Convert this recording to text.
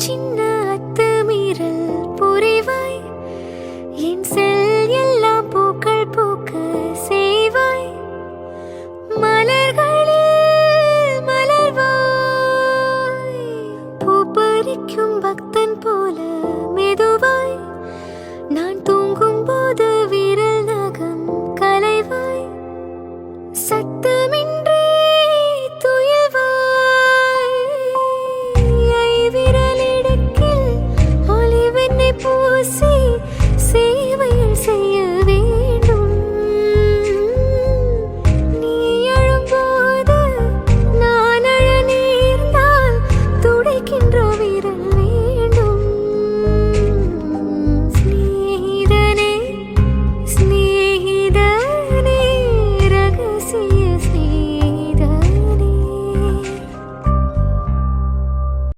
சின்ன அத்துமீறல் புரிவாய், என் செல் எல்லாம் பூக்கள் பூக்க செய்வாய், மலர்களில் மலர்வாய், பூ பறிக்கும் பக்தன் போல மெதுவாய், நான் தூங்கும் போது விரல் நகம் கலைவாய், சத்தமின்றி துயில்வாய், ஐவிரல் இடுக்கில் ஒளிவெண்ணை பூசி சேவைகள் செய்